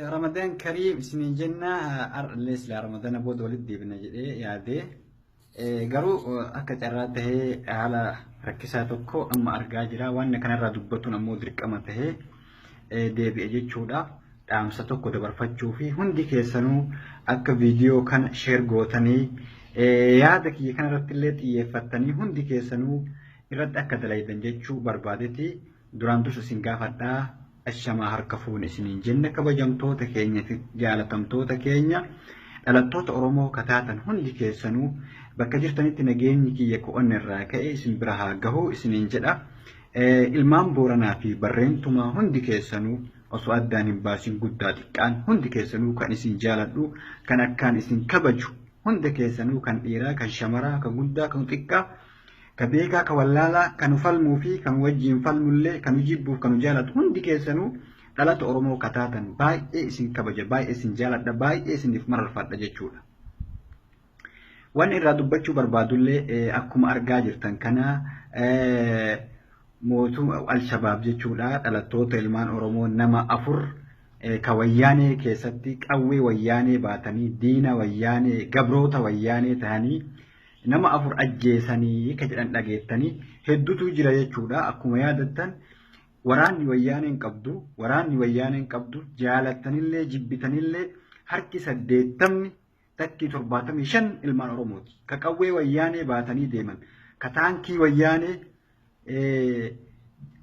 رمضان كريم سنين جنة ليس لرمضان بود ولدي بنجدي يادي قرو أكتراته على ركساتكو أما أرجاجلا وأن كان ردبتون مدرك أما ته دي بيجي شودا أمساتكو دبر فتشوفي هندي كيسانو أك فيديو كان شير قوتني يادك يكان رتلت يفتني هندي كيسانو يرد أكدلايدن جتشو بربادتي دورانتو سنقافتا الشما هركفون سنين جنة كبجمتوتا كينيا جالتمتوتا كينيا dhalattoota Oromoo kataatan hundi keessanuu bakka jirtanitti nageenyi kiyya ko'onne irraa ka'ee isin bira haa gahu isiniin jedha. Ilmaan Booranaa fi Barreentumaa hundi keessanuu osoo addaan hin baasin guddaa xiqqaan hundi keessanuu kan isin jaaladhu kan akkaan isin kabaju hundi keessanuu kan dhiiraa kan shamaraa kan guddaa kan xiqqaa kan beekaa kan wallaalaa kan falmuu fi kan wajjin falmullee kan jibbuuf kan jaalatu hundi keessanuu dhalata Oromoo kataatan baay'ee isin kabaja baay'ee isin jaaladha baay'ee isiniif mararfadha jechuudha. Waan irraa dubbachuu barbaadullee akkuma argaa jirtan kana mootummaa Al-Shabaab jechuudha dhalattoota ilmaan Oromoo nama 4 ka wayyaanee keessatti qawwee wayyaanee baatanii diina wayyaanee gabroota wayyaanee ta'anii nama 4 ajjeesanii ka jedhan dhageettanii hedduutu jira jechuudha akkuma yaadattan. Waraanni wayyaaneen qabdu jaalattanillee jibbitanillee harki 80 takki 75 ilmaan Oromooti. Ka qawwee wayyaanee baatanii deeman, ka taankii wayyaanee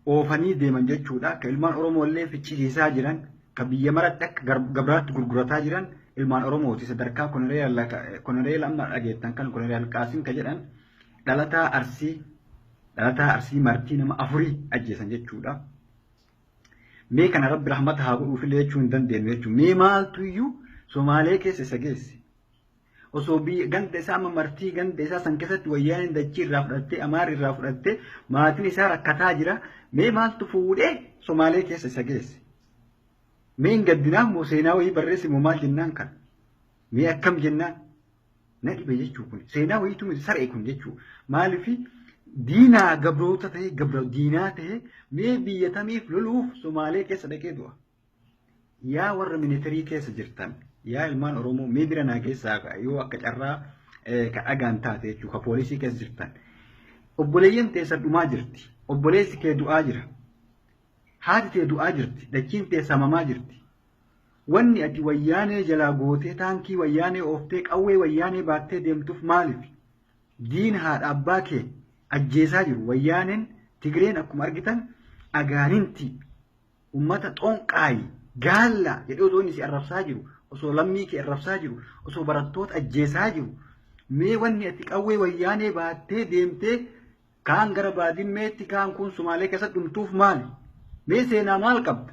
oofanii deeman jechuudha. Ka ilmaan Oromollee fichisiisaa jiran, ka biyya maratti akka gabraatti gurgurataa jiran ilmaan Oromooti. Sadarkaa Konoreel amma dhageettan kan Konoreel Qaasim ka jedhan dhalataa Arsii martii nama 4 ajjeesan jechuudha. Mee kana Rabbi rahmata haa godhuuf illee jechuu hin dandeenyu jechuudha. Mee maaltu iyyuu Somaalee keessa isa geesse. Osoo ganda isaa amma martii ganda isaa san keessatti wayyaaneen dachii irraa fudhattee Amaar irraa fudhattee maatiin isaa rakkataa jira. Mee maaltu fuudhee Somaalee keessa isa geesse. Mee hin gaddinaaf moo seenaa wayii barreesse moo maal jennaan kan. Mee akkam jennaan na dhibe jechuu kun seenaa wayiitu saree kun jechuu maaliifi diinaa gabroota ta'e diinaa ta'e mee biyyatamiif loluuf Somaalee keessa dhaqee du'a. Yaa warra ministeerii keessa jirtan yaa ilmaan Oromoo mee bira naa keessaa yoo akka carraa ka dhagaan taate jechuudha ka poolisii keessa jirtan. Obboleeyyan teessa dhumaa jirti. Obboleessi kee du'aa jira. Haati tee du'aa jirti. Dachiin tee samamaa jirti. Wanni ati wayyaanee jalaa gootee taankii wayyaanee ooftee qawwee wayyaanee baattee deemtuuf maaliif? Diina haadha abbaa kee ajjeesaa jiru wayyaaneen Tigreen akkuma argitan agaaninti ummata xonqaayi gaalla jedhee osoo inni si arrabsaa jiru osoo lammii kee arrabsaa jiru osoo barattoota ajjeesaa jiru mee wanni ati qawwee wayyaanee baattee deemtee kaan gara baadiyyaatti kaan kun Somaalee keessa dhumtuuf maali? Mee seenaa maal qabda?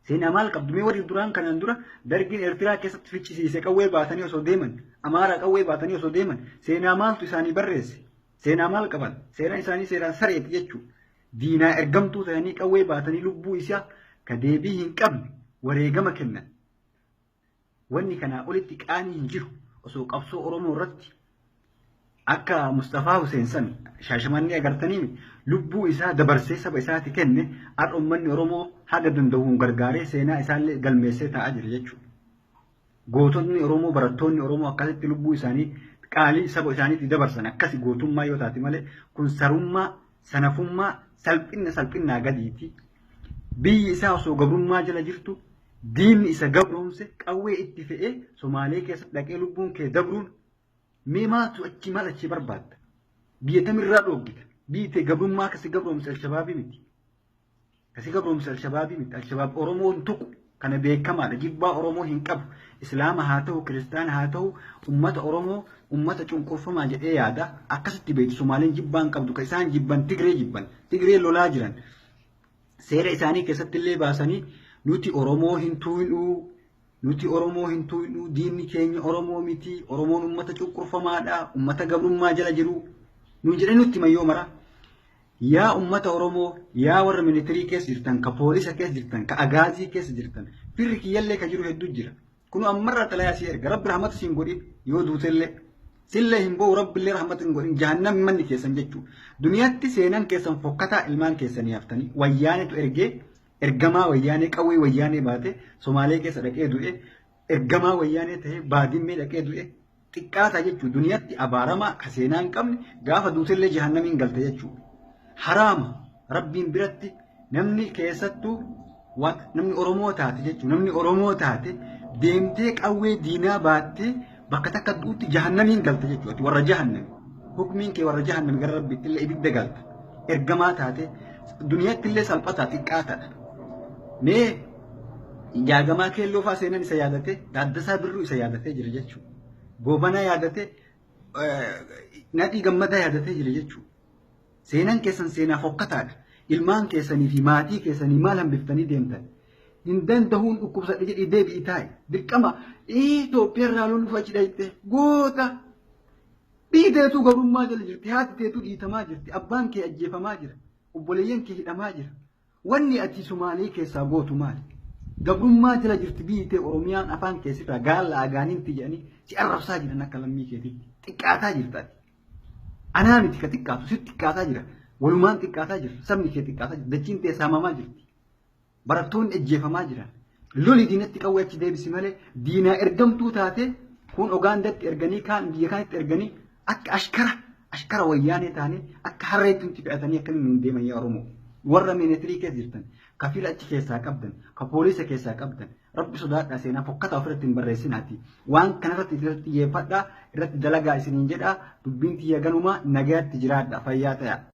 Seenaa maal qabdu? Mee warri duraan kanaan dura dargiin Eertiraa keessatti fichisiise qawwee baatanii osoo deeman Amaaraa qawwee baatanii osoo deeman seenaa maaltu isaanii barreesse? Seenaa maal qaban? Seenaan isaanii seeraan sareeti jechuudha. Diinaa ergamtuu ta'anii qawwee baatanii lubbuu isaa ka deebii hin qabne wareegama kennan. Wanni kanaa olitti qaanii hin jiru osoo qabsoo Oromoo irratti akka Mustafaa Hussein san Shaashamannii agartanii lubbuu isaa dabarsee saba isaati kenne har'a uummanni Oromoo haga danda'uun gargaaree seenaa isaallee galmeessee taa'aa jira jechuudha. Gootonni Oromoo barattoonni Oromoo akkasitti lubbuu isaanii qaalii saba isaaniitti dabarsan akkasi gootummaa yoo taate malee kun sarummaa sanafummaa salphinnaa gadiiti. Biyyi isaa osoo gabrummaa jala jirtu diinni isa gabroomse qawwee itti fe'ee Somaalee keessatti dhaqee lubbuun kee dabruun mee maaltu achi maal achi barbaadda? Biyya tamirraa dhoogita. Biyyi tee gabrummaa akkasi gabroomse Al-Shabaabii miti. Akkasi gabroomse Al-Shabaabii miti. Al-Shabaab Oromoon tuqu kana beekamaadha. Jibbaa Oromoo hin qabu. Islaama haa ta'u, Kiristaana haa ta'u, ummata Oromoo ummata cunqurfamaa jedhee yaada. Akkasitti beektu Somaaleen jibbaan qabdu ka isaan jibban Tigree jibban. Tigree lolaa jiran. Seera isaanii keessatti illee baasanii nuti Oromoo hin tuqnu. Nuti Oromoo hin tuqnu. Diinni keenya Oromoo miti. Oromoon ummata cunqurfamaadha. Ummata gabrummaa jala jiru. Nu jedhanii nutti mayyoo mara. Yaa ummata Oromoo, yaa warra ministeerii keessa jirtan, ka poolisa keessa jirtan, ka agaazii keessa jirtan, firri kiyyallee ka jiru hedduu jira. Kun ammarraa xalayaa si erga Rabbi rahmata siin godhin yoo duutellee sillee hin bo'u Rabbillee rahmata hin godhin jahannam manni keessan jechuudha. Duniyaatti seenan keessan fokkataa ilmaan keessanii haftanii wayyaanetu ergee ergamaa wayyaanee qawwee wayyaanee baate Somaalee keessa dhaqee du'e ergamaa wayyaanee ta'ee baadimmee dhaqee du'e xiqqaata jechuudha. Duniyaatti abaaramaa ka seenaa hin qabne gaafa duutellee jahannamiin galte jechuudha. Haraama rabbiin biratti namni keessattuu namni Oromoo taate jechuudha. Namni Oromoo taate deemtee qawwee diinaa baattee bakka takka duutti jahannamiin galte jechuudha. Warra jahannami. Hukmiin kee warra jahannami gara rabbiitti illee ibidda galta. Ergamaa taate duniyaatti illee salphataa xiqqaatadha. Mee jaagamaa keelloo fa'aa seenan isa yaadate Taaddasaa Birruu isa yaadatee jira jechuudha. Goobanaa yaadatee Nadhii Gammadaa yaadatee jira jechuudha. Seenaan keessan seenaa fokkataadha. Ilmaan keessanii fi maatii keessanii maal hambiftanii deemtan? Hin danda'uun dhukkubsadhe jedhii deebi'i taa'e. Dirqama Itoophiyaa irraa loon dhufa cidhayte goota. Dhiiteetu garummaa jala jirti. Haati teetu dhiitamaa jirti. Abbaan kee ajjeefamaa jira. Obboleeyyan kee hidhamaa jira. Wanni ati Sumaalee keessaa gootu maali? Gabrummaa jala jirti biitee Oromiyaan afaan keessirraa gaala agaaniinti jedhanii si arrabsaa jiran akka lammii keetiitti. Xiqqaataa jirtaati. Anaa miti ka xiqqaatu si xiqqaataa jira. Walumaan xiqqaataa jira. Sabni kee xiqqaataa jira. Dachiin ta'e saamamaa jirti. Barattoonni ajjeefamaa jiran. Loli diinatti qawwee achi deebisi malee diinaa ergamtuu taate kun Ogaandatti erganii kaan biyya kaanitti erganii akka ashkara wayyaanee taanii akka harreetti fe'atanii akka nuun deeman yaa Oromoo. Warra miinitirii keessa jirtan, ka fila achi keessaa qabdan, ka poolisa keessaa qabdan, rabbi sodaadhaa seenaa fokkataa ofirratti hin barreessinaati. Waan kanarratti irratti xiyyeeffadhaa, irratti dalagaa isiniin jedhaa, dubbiin xiyya ganumaa nagaatti jiraadhaa fayyaa ta'aa.